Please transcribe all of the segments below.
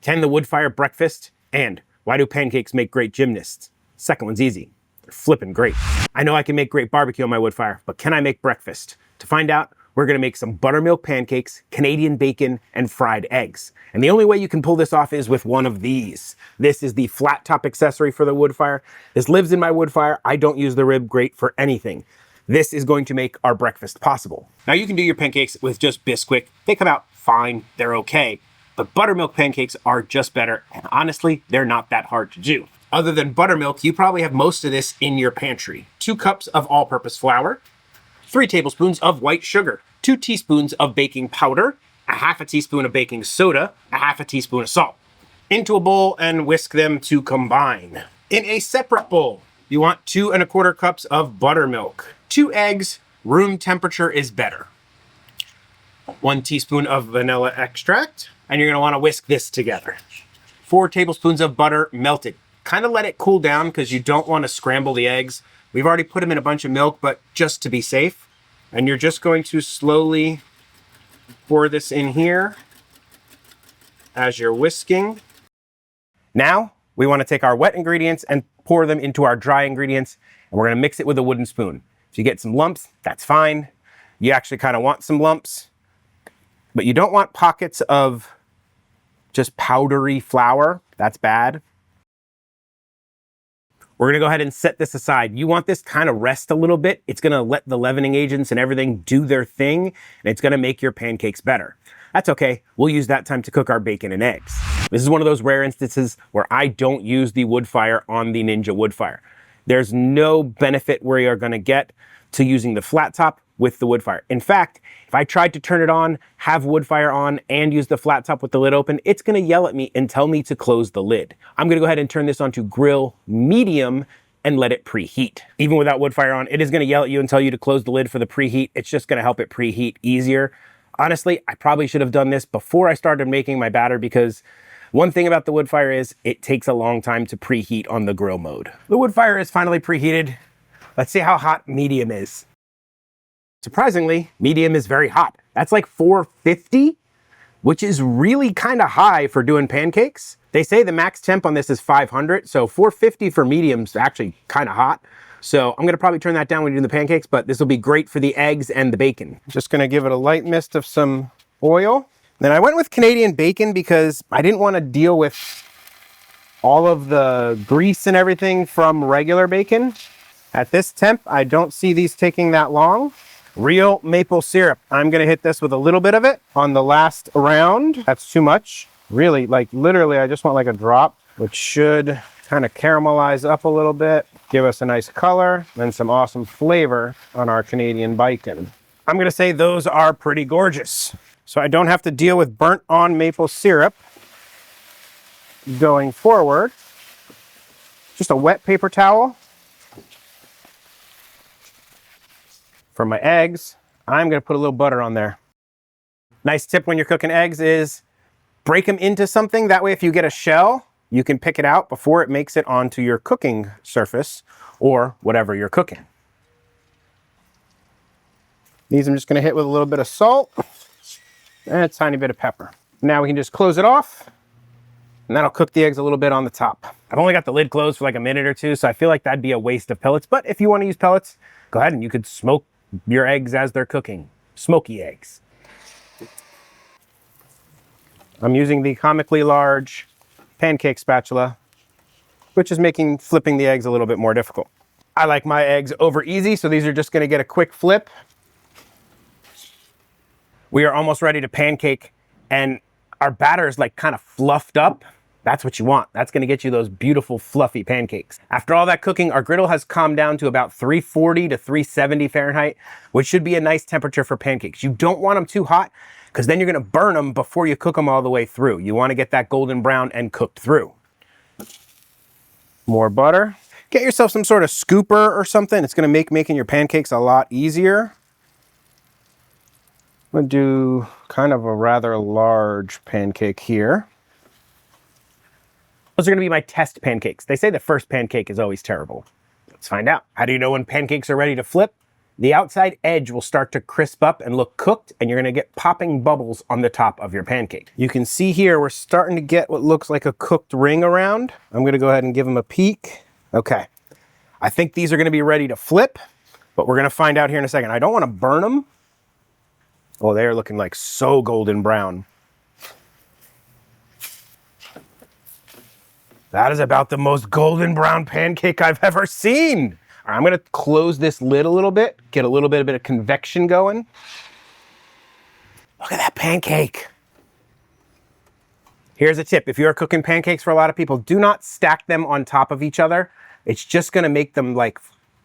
Can the wood fire breakfast? And why do pancakes make great gymnasts? Second one's easy. They're flipping great. I know I can make great barbecue on my wood fire, but can I make breakfast? To find out, we're gonna make some buttermilk pancakes, Canadian bacon, and fried eggs. And the only way you can pull this off is with one of these. This is the flat top accessory for the wood fire. This lives in my wood fire. I don't use the rib grate for anything. This is going to make our breakfast possible. Now you can do your pancakes with just Bisquick. They come out fine, they're okay. But buttermilk pancakes are just better, and honestly, they're not that hard to do. Other than buttermilk, you probably have most of this in your pantry. 2 cups of all-purpose flour, 3 tablespoons of white sugar, 2 teaspoons of baking powder, a half a teaspoon of baking soda, a half a teaspoon of salt. Into a bowl and whisk them to combine. In a separate bowl, you want 2 1/4 cups of buttermilk. 2 eggs, room temperature is better. 1 teaspoon of vanilla extract, and you're gonna wanna whisk this together. 4 tablespoons of butter melted. Kind of let it cool down because you don't wanna scramble the eggs. We've already put them in a bunch of milk, but just to be safe. And you're just going to slowly pour this in here as you're whisking. Now, we wanna take our wet ingredients and pour them into our dry ingredients, and we're gonna mix it with a wooden spoon. If you get some lumps, that's fine. You actually kind of want some lumps, but you don't want pockets of just powdery flour. That's bad. We're gonna go ahead and set this aside. You want this kind of rest a little bit. It's gonna let the leavening agents and everything do their thing, and it's gonna make your pancakes better. That's okay, we'll use that time to cook our bacon and eggs. This is one of those rare instances where I don't use the wood fire on the Ninja Woodfire. There's no benefit we are gonna get to using the flat top with the wood fire. In fact, if I tried to turn it on, have wood fire on, and use the flat top with the lid open, it's gonna yell at me and tell me to close the lid. I'm gonna go ahead and turn this on to grill medium and let it preheat. Even without wood fire on, it is gonna yell at you and tell you to close the lid for the preheat. It's just gonna help it preheat easier. Honestly, I probably should have done this before I started making my batter, because one thing about the wood fire is it takes a long time to preheat on the grill mode. The wood fire is finally preheated. Let's see how hot medium is. Surprisingly, medium is very hot. That's like 450, which is really kind of high for doing pancakes. They say the max temp on this is 500, so 450 for medium's actually kind of hot. So I'm gonna probably turn that down when you're doing the pancakes, but this will be great for the eggs and the bacon. Just gonna give it a light mist of some oil. Then I went with Canadian bacon because I didn't want to deal with all of the grease and everything from regular bacon. At this temp, I don't see these taking that long. Real maple syrup. I'm gonna hit this with a little bit of it on the last round. That's too much. Really, like literally, I just want like a drop, which should kind of caramelize up a little bit, give us a nice color, and some awesome flavor on our Canadian bacon. I'm gonna say those are pretty gorgeous. So I don't have to deal with burnt on maple syrup going forward. Just a wet paper towel. For my eggs, I'm gonna put a little butter on there. Nice tip when you're cooking eggs is break them into something. That way if you get a shell, you can pick it out before it makes it onto your cooking surface or whatever you're cooking. These I'm just gonna hit with a little bit of salt and a tiny bit of pepper. Now we can just close it off, and that'll cook the eggs a little bit on the top. I've only got the lid closed for like a minute or two, so I feel like that'd be a waste of pellets, but if you wanna use pellets, go ahead and you could smoke your eggs as they're cooking. Smoky eggs. I'm using the comically large pancake spatula, which is making flipping the eggs a little bit more difficult. I like my eggs over easy, so these are just gonna get a quick flip. We are almost ready to pancake, and our batter is like kind of fluffed up. That's what you want. That's gonna get you those beautiful fluffy pancakes. After all that cooking, our griddle has calmed down to about 340 to 370 Fahrenheit, which should be a nice temperature for pancakes. You don't want them too hot, because then you're gonna burn them before you cook them all the way through. You wanna get that golden brown and cooked through. More butter. Get yourself some sort of scooper or something. It's gonna make making your pancakes a lot easier. I'm gonna do kind of a rather large pancake here. Those are gonna be my test pancakes. They say the first pancake is always terrible. Let's find out. How do you know when pancakes are ready to flip? the outside edge will start to crisp up and look cooked, and you're gonna get popping bubbles on the top of your pancake. You can see here, we're starting to get what looks like a cooked ring around. I'm gonna go ahead and give them a peek. Okay, I think these are gonna be ready to flip, but we're gonna find out here in a second. I don't wanna burn them. Oh, they're looking like so golden brown. That is about the most golden brown pancake I've ever seen. All right, I'm gonna close this lid a little bit, get a little bit of convection going. Look at that pancake. Here's a tip. If you're cooking pancakes for a lot of people, do not stack them on top of each other. It's just gonna make them like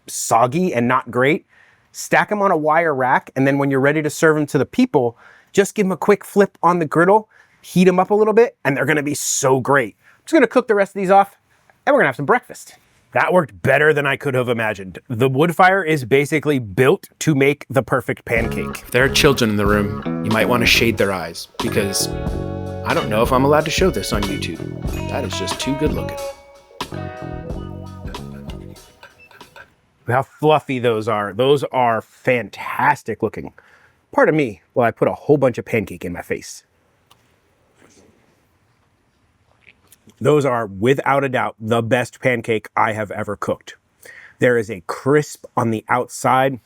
soggy and not great. Stack them on a wire rack, and then when you're ready to serve them to the people, just give them a quick flip on the griddle, heat them up a little bit, and they're gonna be so great. I'm just gonna cook the rest of these off, and we're gonna have some breakfast. That worked better than I could have imagined. The wood fire is basically built to make the perfect pancake. If there are children in the room, you might want to shade their eyes, because I don't know if I'm allowed to show this on YouTube. That is just too good looking. How fluffy those are. Those are fantastic looking. Pardon me while I put a whole bunch of pancake in my face. Those are, without a doubt, the best pancake I have ever cooked. There is a crisp on the outside,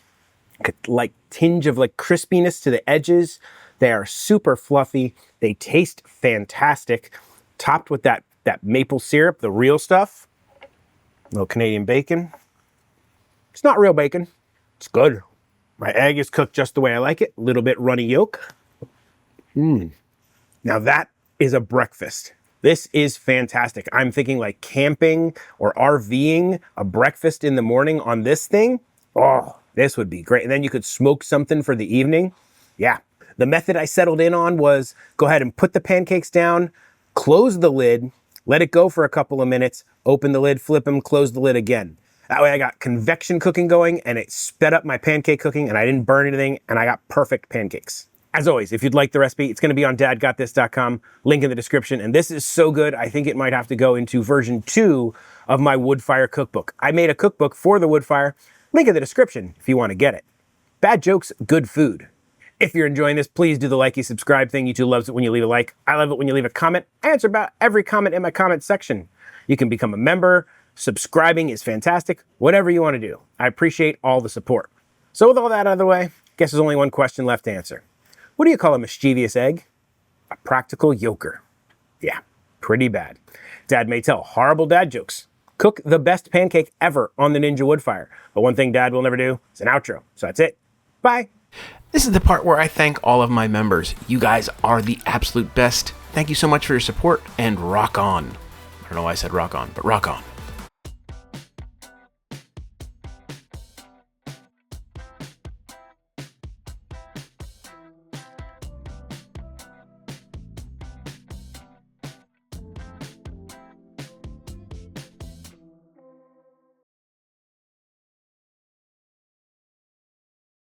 like tinge of like crispiness to the edges. They are super fluffy. They taste fantastic. Topped with that maple syrup, the real stuff. A little Canadian bacon. It's not real bacon. It's good. My egg is cooked just the way I like it. A little bit runny yolk. Now that is a breakfast. This is fantastic. I'm thinking like camping or RVing, a breakfast in the morning on this thing. Oh, this would be great. And then you could smoke something for the evening. Yeah. The method I settled in on was go ahead and put the pancakes down, close the lid, let it go for a couple of minutes, open the lid, flip them, close the lid again. That way I got convection cooking going, and it sped up my pancake cooking, and I didn't burn anything, and I got perfect pancakes. As always, if you'd like the recipe, it's gonna be on dadgotthis.com, link in the description. And this is so good, I think it might have to go into version 2 of my wood fire cookbook. I made a cookbook for the wood fire, link in the description if you wanna get it. Bad jokes, good food. If you're enjoying this, please do the likey subscribe thing. YouTube loves it when you leave a like. I love it when you leave a comment. I answer about every comment in my comment section. You can become a member. Subscribing is fantastic. Whatever you wanna do. I appreciate all the support. So with all that out of the way, guess there's only one question left to answer. What do you call a mischievous egg? A practical yoker. Yeah, pretty bad. Dad may tell horrible dad jokes. Cook the best pancake ever on the Ninja Woodfire. But one thing Dad will never do is an outro. So that's it. Bye. This is the part where I thank all of my members. You guys are the absolute best. Thank you so much for your support, and rock on. I don't know why I said rock on, but rock on.